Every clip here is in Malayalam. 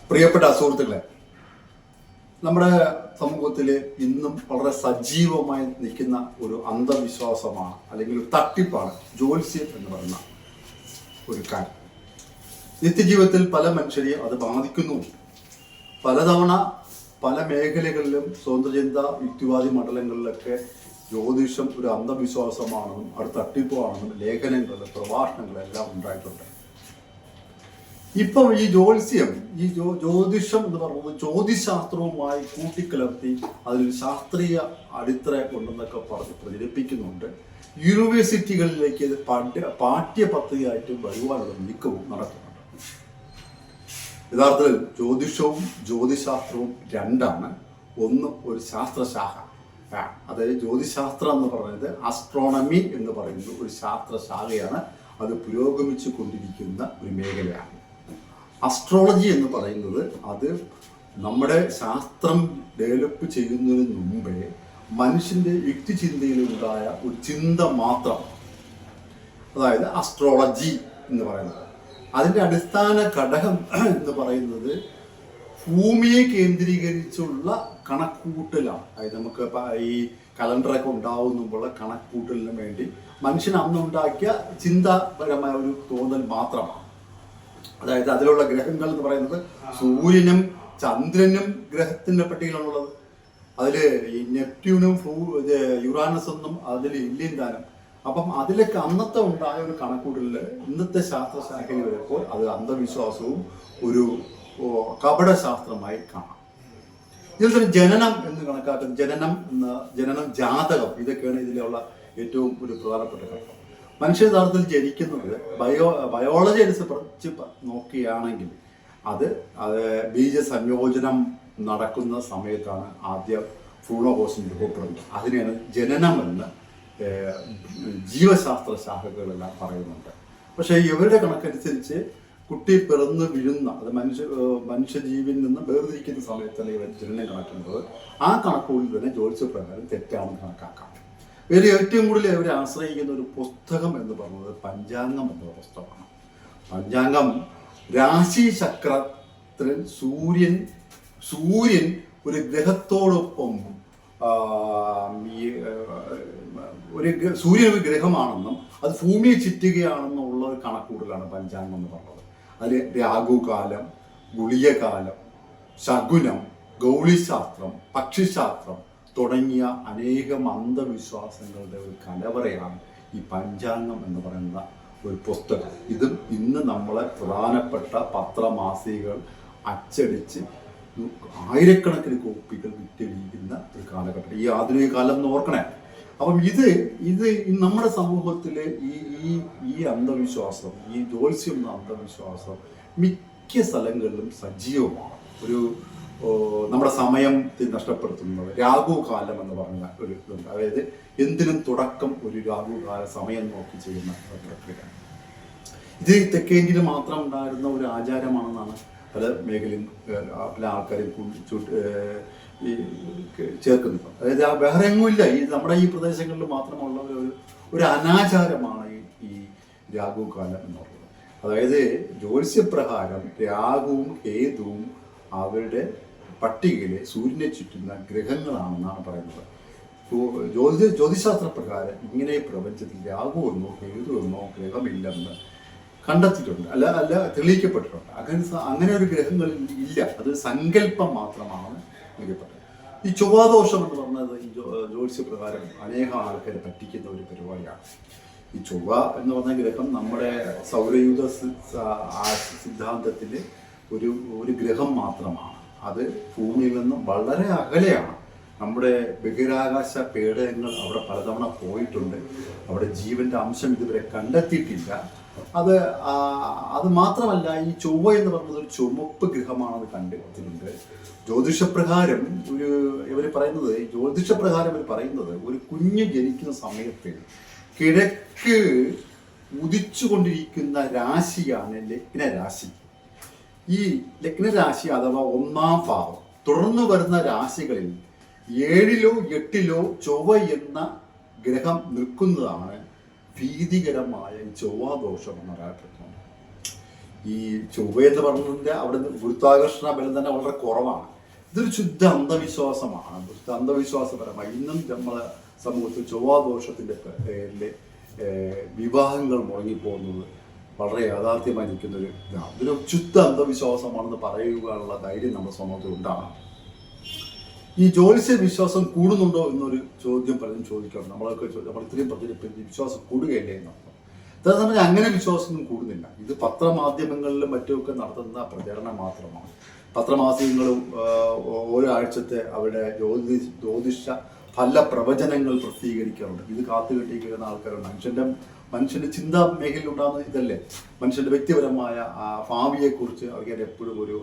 പ്രിയപ്പെട്ട സുഹൃത്തുക്കളെ, നമ്മുടെ സമൂഹത്തിൽ ഇന്നും വളരെ സജീവമായി നിൽക്കുന്ന ഒരു അന്ധവിശ്വാസമാണ് അല്ലെങ്കിൽ ഒരു തട്ടിപ്പാണ് ജ്യോത്സ്യം എന്ന് പറയുന്ന ഒരു കാര്യം. നിത്യജീവിതത്തിൽ പല മനുഷ്യരെയും അത് ബാധിക്കുന്നു. പലതവണ പല മേഖലകളിലും സ്വതന്ത്രചിന്ത യുക്തിവാദി മണ്ഡലങ്ങളിലൊക്കെ ജ്യോതിഷം ഒരു അന്ധവിശ്വാസമാണെന്നും അത് തട്ടിപ്പാണെന്നും ലേഖനങ്ങൾ പ്രഭാഷണങ്ങളെല്ലാം ഉണ്ടായിട്ടുണ്ട്. ഇപ്പം ഈ ജ്യോത്സ്യം, ഈ ജ്യോതിഷം എന്ന് പറയുന്നത് ജ്യോതിശാസ്ത്രവുമായി കൂട്ടിക്കലർത്തി അതിൽ ശാസ്ത്രീയ അടിത്തറ കൊണ്ടെന്നൊക്കെ പറഞ്ഞ് പ്രചരിപ്പിക്കുന്നുണ്ട്. യൂണിവേഴ്സിറ്റികളിലേക്ക് ഇത് പാഠ്യപദ്ധതിയായിട്ട് വരുവാനുള്ള നീക്കവും നടക്കുന്നുണ്ട്. യഥാർത്ഥത്തിൽ ജ്യോതിഷവും ജ്യോതിശാസ്ത്രവും രണ്ടാണ്. ഒന്ന് ഒരു ശാസ്ത്രശാഖ, അതായത് ജ്യോതിശാസ്ത്രം എന്ന് പറയുന്നത് ആസ്ട്രോണമി എന്ന് പറയുന്നത് ഒരു ശാസ്ത്രശാഖയാണ്. അത് പുരോഗമിച്ചു കൊണ്ടിരിക്കുന്ന ഒരു മേഖലയാണ്. അസ്ട്രോളജി എന്ന് പറയുന്നത് അത് നമ്മുടെ ശാസ്ത്രം ഡെവലപ്പ് ചെയ്യുന്നതിന് മുമ്പേ മനുഷ്യൻ്റെ യുക്തിചിന്തയിലുണ്ടായ ഒരു ചിന്ത മാത്രം, അതായത് അസ്ട്രോളജി എന്ന് പറയുന്നത്. അതിൻ്റെ അടിസ്ഥാന ഘടകം എന്ന് പറയുന്നത് ഭൂമിയെ കേന്ദ്രീകരിച്ചുള്ള കണക്കുകൂട്ടലാണ്. അതായത് നമുക്ക് ഈ കലണ്ടറൊക്കെ ഉണ്ടാവുമ്പോഴുള്ള കണക്കുകൂട്ടലിന് വേണ്ടി മനുഷ്യൻ അന്നുണ്ടാക്കിയ ചിന്താപരമായ ഒരു തോന്നൽ മാത്രമാണ്. അതായത് അതിലുള്ള ഗ്രഹങ്ങൾ എന്ന് പറയുന്നത് സൂര്യനും ചന്ദ്രനും ഗ്രഹത്തിൻ്റെ പട്ടികയിലാണുള്ളത്. അതിൽ ഈ നെപ്റ്റ്യൂണും യുറാനസ് ഒന്നും അതിൽ ഇല്ലേം താനും. അപ്പം അതിലൊക്കെ അന്നത്തെ ഉണ്ടായ ഒരു കണക്കൂട്ടലിൽ ഇന്നത്തെ ശാസ്ത്രശാഖയിൽ വരുമ്പോൾ അത് അന്ധവിശ്വാസവും ഒരു കപടശാസ്ത്രമായി കാണാം. ഇതിൽ തന്നെ ജനനം എന്ന് കണക്കാക്കുന്ന ജനനം ജാതകം, ഇതൊക്കെയാണ് ഇതിലുള്ള ഏറ്റവും ഒരു പ്രധാനപ്പെട്ട ഘട്ടം. മനുഷ്യ യഥാർത്ഥത്തിൽ ജനിക്കുന്നത് ബയോളജി അനുസരിച്ച് നോക്കുകയാണെങ്കിൽ അത് ബീജസംയോജനം നടക്കുന്ന സമയത്താണ് ആദ്യ ഭ്രൂണകോശം രൂപപ്പെടുന്നത്. അതിനെയാണ് ജനനമെന്ന് ജീവശാസ്ത്ര ശാഖകളെല്ലാം പറയുന്നുണ്ട്. പക്ഷേ ഇവരുടെ കണക്കനുസരിച്ച് കുട്ടി പിറന്നു വീഴുന്ന, അത് മനുഷ്യജീവിൽ നിന്ന് വേർതിരിക്കുന്ന സമയത്താണ് ഇവർ ജനനം കണക്കുന്നത്. ആ കണക്കുകളിൽ തന്നെ ജ്യോതിഷപ്രകാരം തെറ്റാണെന്ന് കണക്കാക്കാം. ഇവർ ഏറ്റവും കൂടുതൽ ഇവർ ആശ്രയിക്കുന്ന ഒരു പുസ്തകം എന്ന് പറയുന്നത് പഞ്ചാംഗം എന്ന പുസ്തകമാണ്. പഞ്ചാംഗം രാശിചക്രത്തിൽ സൂര്യൻ ഒരു ഗ്രഹത്തോടൊപ്പം സൂര്യൻ ഒരു ഗ്രഹമാണെന്നും അത് ഭൂമിയെ ചുറ്റുകയാണെന്നുള്ള ഒരു കണക്കൂടലാണ് പഞ്ചാംഗം എന്ന് പറഞ്ഞത്. അതിൽ രാഹുകാലം, ഗുളികകാലം, ശകുനം, ഗൗളിശാസ്ത്രം, പക്ഷിശാസ്ത്രം തുടങ്ങിയ അനേകം അന്ധവിശ്വാസങ്ങളുടെ ഒരു കലവറയാണ് ഈ പഞ്ചാംഗം എന്ന് പറയുന്ന ഒരു പുസ്തകം. ഇതും ഇന്ന് നമ്മളെ പ്രധാനപ്പെട്ട പത്രമാസികകൾ അച്ചടിച്ച് ആയിരക്കണക്കിന് കോപ്പികൾ വിറ്റഴിക്കുന്ന ഒരു കാലഘട്ടം ഈ ആധുനിക കാലം എന്ന് ഓർക്കണേ. അപ്പം ഇത് നമ്മുടെ സമൂഹത്തിലെ ഈ അന്ധവിശ്വാസം, ഈ ജ്യോത്സ്യം എന്ന അന്ധവിശ്വാസം മിക്ക സ്ഥലങ്ങളിലും സജീവമാണ്. നമ്മുടെ സമയം നഷ്ടപ്പെടുത്തുന്നത് രാഹുകാലം എന്ന് പറഞ്ഞ ഒരു ഇതുണ്ട്. അതായത് എന്തിനും തുടക്കം ഒരു രാഹുകാല സമയം നോക്കി ചെയ്യുന്ന പ്രക്രിയ. ഇത് തെക്കേ ഇന്ത്യയിൽ മാത്രം ഉണ്ടായിരുന്ന ഒരു ആചാരമാണെന്നാണ് പല മേഖലയും പല ആൾക്കാരും ചേർക്കുന്നത്. അതായത് വേറെ എങ്ങുമില്ല, ഈ നമ്മുടെ ഈ പ്രദേശങ്ങളിൽ മാത്രമുള്ള ഒരു അനാചാരമാണ് ഈ രാഹുകാലം എന്ന് പറയുന്നത്. അതായത് ജ്യോത്സ്യപ്രകാരം രാഹുവും കേതുവും അവരുടെ പട്ടികയിൽ സൂര്യനെ ചുറ്റുന്ന ഗ്രഹങ്ങളാണെന്നാണ് പറയുന്നത്. ജ്യോതിശാസ്ത്രപ്രകാരം ഇങ്ങനെ പ്രപഞ്ചത്തിൽ രാഹു എന്നോ കേതു എന്നോ ഗ്രഹമില്ലെന്ന് കണ്ടെത്തിയിട്ടുണ്ട്, അല്ല തെളിയിക്കപ്പെട്ടിട്ടുണ്ട്. അങ്ങനെ ഒരു ഗ്രഹങ്ങൾ ഇല്ല, അത് സങ്കല്പം മാത്രമാണ് തെളിയിക്കപ്പെട്ടത്. ഈ ചൊവ്വാദോഷം എന്ന് പറഞ്ഞത് ഈ ജ്യോതിഷപ്രകാരം അനേകം ആൾക്കാരെ പറ്റിക്കുന്ന ഒരു പരിപാടിയാണ്. ഈ ചൊവ്വ എന്ന് പറഞ്ഞ ഗ്രഹം നമ്മുടെ സൗരയൂഥ സിദ്ധാന്തത്തിൽ ഒരു ഗ്രഹം മാത്രമാണ്. അത് ഭൂമിയിൽ നിന്നും വളരെ അകലെയാണ്. നമ്മുടെ ബഹിരാകാശ പേടകങ്ങൾ അവിടെ പലതവണ പോയിട്ടുണ്ട്. അവിടെ ജീവന്റെ അംശം ഇതുവരെ കണ്ടെത്തിയിട്ടില്ല. അത് മാത്രമല്ല, ഈ ചൊവ്വ എന്ന് പറയുന്നത് ഒരു ചുമപ്പ് ഗ്രഹമാണെന്ന് കണ്ടെത്തിയിട്ടുണ്ട്. ജ്യോതിഷപ്രകാരം ഇവർ പറയുന്നത് ഒരു കുഞ്ഞ് ജനിക്കുന്ന സമയത്ത് കിഴക്ക് ഉദിച്ചുകൊണ്ടിരിക്കുന്ന രാശിയാണ് ലഗ്നരാശി. ഈ ലഗ്നരാശി അഥവാ ഒന്നാം ഭാവം തുടർന്ന് വരുന്ന രാശികളിൽ 7-ലോ 8-ലോ ചൊവ്വ എന്ന ഗ്രഹം നിൽക്കുന്നതാണ് ഭീതികരമായ ചൊവ്വാദോഷം എന്നറിയപ്പെടുന്നത്. ഈ ചൊവ്വ എന്ന് പറഞ്ഞതിൻ്റെ അവിടെ ഗുരുത്വാകർഷണ ബലം തന്നെ വളരെ കുറവാണ്. ഇതൊരു ശുദ്ധ അന്ധവിശ്വാസമാണ്, ശുദ്ധ അന്ധവിശ്വാസപരമായി ഇന്നും നമ്മളെ സമൂഹത്തിൽ ചൊവ്വാദോഷത്തിൻ്റെ പേരിൽ വിവാഹങ്ങൾ മുടങ്ങിപ്പോകുന്നത് വളരെ യാഥാർത്ഥ്യമായി നിൽക്കുന്നൊരു ഇതാണ്. ഇതൊരു ശുദ്ധ അന്ധവിശ്വാസമാണെന്ന് പറയുവാനുള്ള ധൈര്യം നമ്മുടെ സമൂഹത്തിൽ ഉണ്ടാകണം. ഈ ജ്യോത്സ്യ വിശ്വാസം കൂടുന്നുണ്ടോ എന്നൊരു ചോദ്യം പലരും ചോദിക്കണം. നമ്മൾ ഇത്രയും പ്രചരിപ്പിച്ച് വിശ്വാസം കൂടുകയല്ലേ എന്നർത്ഥം. അതായത് നമ്മൾ അങ്ങനെ വിശ്വാസമൊന്നും കൂടുന്നില്ല. ഇത് പത്രമാധ്യമങ്ങളിലും മറ്റുമൊക്കെ നടത്തുന്ന പ്രചരണം മാത്രമാണ്. പത്രമാധ്യമങ്ങളും ഓരോ ആഴ്ചത്തെ അവരുടെ ജ്യോതിഷ ഫല പ്രവചനങ്ങൾ പ്രസിദ്ധീകരിക്കാറുണ്ട്. ഇത് കാത്തുകെട്ടിക്കുന്ന ആൾക്കാരുണ്ട്. മനുഷ്യന്റെ ചിന്താ മേഖലയിൽ ഉണ്ടാകുന്ന ഇതല്ലേ, മനുഷ്യന്റെ വ്യക്തിപരമായ ഭാവിയെക്കുറിച്ച് അവർക്ക് എപ്പോഴും ഒരു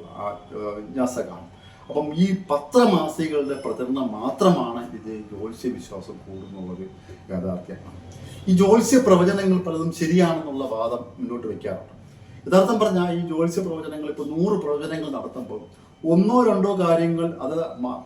ജിജ്ഞാസ കാണും. അപ്പം ഈ പത്രമാസികകളുടെ പ്രചരണം മാത്രമാണ് ഇത് ജ്യോത്സ്യ വിശ്വാസം കൂടുന്നുള്ളത് യാഥാർത്ഥ്യമാണ്. ഈ ജ്യോത്സ്യ പ്രവചനങ്ങൾ പലതും ശരിയാണെന്നുള്ള വാദം മുന്നോട്ട് വയ്ക്കാറുണ്ട്. യഥാർത്ഥം പറഞ്ഞാൽ ഈ ജ്യോത്സ്യ പ്രവചനങ്ങൾ ഇപ്പോൾ 100 പ്രവചനങ്ങൾ നടത്തുമ്പോൾ 1 or 2 കാര്യങ്ങൾ, അത്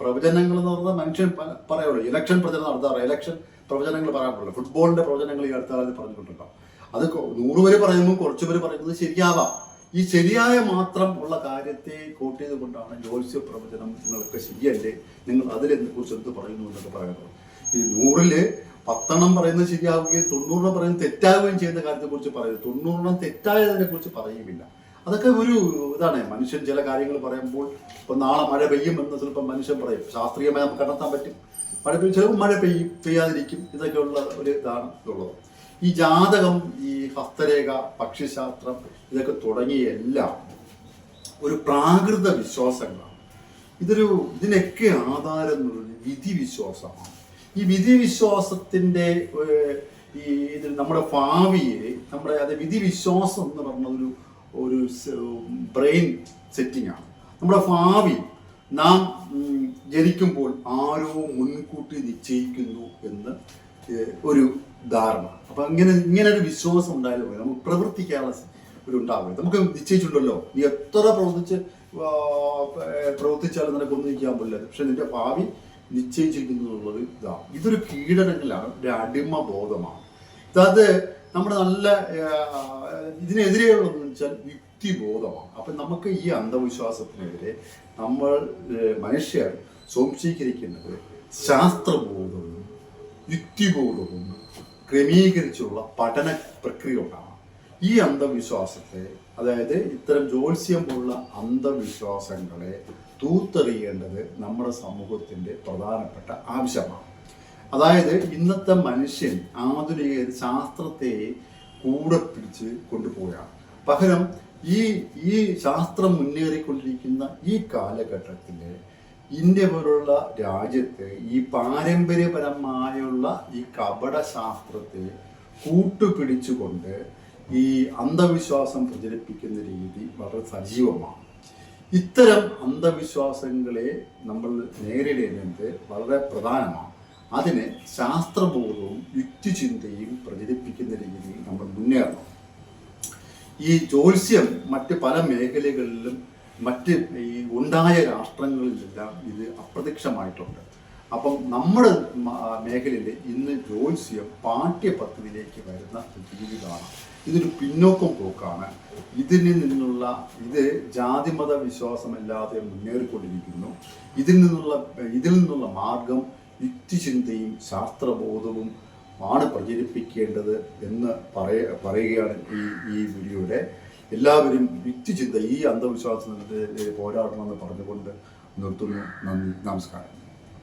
പ്രവചനങ്ങൾ എന്ന് പറഞ്ഞാൽ മനുഷ്യൻ പറയുള്ളൂ. ഇലക്ഷൻ പ്രവചനം നടത്താറ്, ഇലക്ഷൻ പ്രവചനങ്ങൾ പറയാറുള്ളൂ. ഫുട്ബോളിന്റെ പ്രവചനങ്ങൾ ഈ അടുത്ത കാലത്ത് പറഞ്ഞിട്ടുണ്ടോ? അത് 100 പേര് പറയുമ്പോൾ കുറച്ച് പേര് പറയുന്നത് ശരിയാവാം. ഈ ശരിയായ മാത്രം ഉള്ള കാര്യത്തെ കോട്ട് ചെയ്തുകൊണ്ടാണ് ജ്യോത്സ്യ പ്രവചനം നിങ്ങൾക്ക് ശരിയല്ലേ, നിങ്ങൾ അതിനെക്കുറിച്ച് എന്ത് പറയുന്നു എന്നൊക്കെ പറയുന്നത്. ഈ 100-ല് 10 പറയുന്നത് ശരിയാവുകയും 90 പറയുന്നത് തെറ്റാവുകയും ചെയ്യുന്ന കാര്യത്തെക്കുറിച്ച് പറയുന്നത്, 90 തെറ്റായതിനെ കുറിച്ച് പറയുകയില്ല. അതൊക്കെ ഒരു ഇതാണ്. മനുഷ്യൻ ചില കാര്യങ്ങൾ പറയുമ്പോൾ ഇപ്പം നാളെ മഴ പെയ്യും എന്ന് ചിലപ്പോൾ മനുഷ്യൻ പറയും. ശാസ്ത്രീയമായി നമുക്ക് കണ്ടെത്താൻ പറ്റും. ചിലപ്പോൾ മഴ പെയ്യാതിരിക്കും. ഇതൊക്കെയുള്ള ഒരു ഇതാണ് ഉള്ളത്. ഈ ജാതകം, ഈ ഹസ്തരേഖ, പക്ഷിശാസ്ത്രം, ഇതൊക്കെ തുടങ്ങിയ എല്ലാം ഒരു പ്രാകൃത വിശ്വാസങ്ങളാണ്. ഇതിനൊക്കെ ആധാരം എന്നുള്ളത് വിധി വിശ്വാസമാണ്. ഈ വിധി വിശ്വാസത്തിൻ്റെ ഇതിൽ നമ്മുടെ ഭാവിയെ അത് വിധി വിശ്വാസം എന്ന് പറഞ്ഞ ഒരു ബ്രെയിൻ സെറ്റിംഗ് ആണ്. നമ്മുടെ ഭാവി നാം ജനിക്കുമ്പോൾ ആരോ മുൻകൂട്ടി നിശ്ചയിക്കുന്നു എന്ന് ഒരു ധാരണ. അപ്പം ഇങ്ങനെ ഒരു വിശ്വാസം ഉണ്ടായാലും നമുക്ക് പ്രവർത്തിക്കാനുള്ള ഉണ്ടാവില്ല. നമുക്ക് നിശ്ചയിച്ചിട്ടുണ്ടല്ലോ, നീ എത്ര പ്രവർത്തിച്ചാലും നിനക്കൊന്നും നിൽക്കാൻ പറ്റില്ല, പക്ഷെ നിന്റെ ഭാവി നിശ്ചയിച്ചിരിക്കുന്നു എന്നുള്ളത് ഇതൊരു കീഴടങ്ങലാണ്, ഒരു അടിമ ബോധമാണ്. അത് നമ്മുടെ നല്ല ഇതിനെതിരെയുള്ളതെന്ന് വെച്ചാൽ യുക്തിബോധമാണ്. അപ്പം നമുക്ക് ഈ അന്ധവിശ്വാസത്തിനെതിരെ നമ്മൾ മനുഷ്യർ സ്വാംശീകരിക്കേണ്ടത് ശാസ്ത്രബോധവും യുക്തിബോധവും ക്രമീകരിച്ചുള്ള പഠന പ്രക്രിയ ഉണ്ടാണ്. ഈ അന്ധവിശ്വാസത്തെ, അതായത് ഇത്തരം ജ്യോത്സ്യം പോലുള്ള അന്ധവിശ്വാസങ്ങളെ തൂത്തെറിയേണ്ടത് നമ്മുടെ സമൂഹത്തിൻ്റെ പ്രധാനപ്പെട്ട ആവശ്യമാണ്. അതായത് ഇന്നത്തെ മനുഷ്യൻ ആധുനിക ശാസ്ത്രത്തെ കൂടെ പിടിച്ച് കൊണ്ടുപോവുകയാണ്. പകരം ഈ ശാസ്ത്രം മുന്നേറിക്കൊണ്ടിരിക്കുന്ന ഈ കാലഘട്ടത്തിൽ ഇന്ത്യ പോലുള്ള രാജ്യത്ത് ഈ പാരമ്പര്യപരമായുള്ള ഈ കപട ശാസ്ത്രത്തെ കൂട്ടുപിടിച്ചുകൊണ്ട് ഈ അന്ധവിശ്വാസം പ്രചരിപ്പിക്കുന്ന രീതി വളരെ സജീവമാണ്. ഇത്തരം അന്ധവിശ്വാസങ്ങളെ നമ്മൾ നേരിടേണ്ടത് വളരെ പ്രധാനമാണ്. അതിന് ശാസ്ത്രബോധവും യുക്തിചിന്തയും പ്രചരിപ്പിക്കുന്ന രീതിയിൽ നമ്മൾ മുന്നേറണം. ഈ ജ്യോത്സ്യം മറ്റ് പല മേഖലകളിലും മറ്റ് ഈ ഉണ്ടായ രാഷ്ട്രങ്ങളിലെല്ലാം ഇത് അപ്രത്യക്ഷമായിട്ടുണ്ട്. അപ്പം നമ്മുടെ മേഖലയിൽ ഇന്ന് ജ്യോത്സ്യം പാഠ്യപദ്ധതിയിലേക്ക് വരുന്ന രീതി കാണാം. ഇതൊരു പിന്നോക്കം പോക്കാണ്. ഇത് ജാതിമത വിശ്വാസമല്ലാതെ മുന്നേറിക്കൊണ്ടിരിക്കുന്നു. ഇതിൽ നിന്നുള്ള മാർഗം യുക്തിചിന്തയും ശാസ്ത്രബോധവും ആണ് പ്രചരിപ്പിക്കേണ്ടത് എന്ന് പറയുകയാണ് ഈ വീഡിയോയുടെ. എല്ലാവരും യുക്തിചിന്ത, ഈ അന്ധവിശ്വാസത്തിനെതിരെ പോരാടണമെന്ന് പറഞ്ഞുകൊണ്ട് നിർത്തുന്നു. നന്ദി, നമസ്കാരം.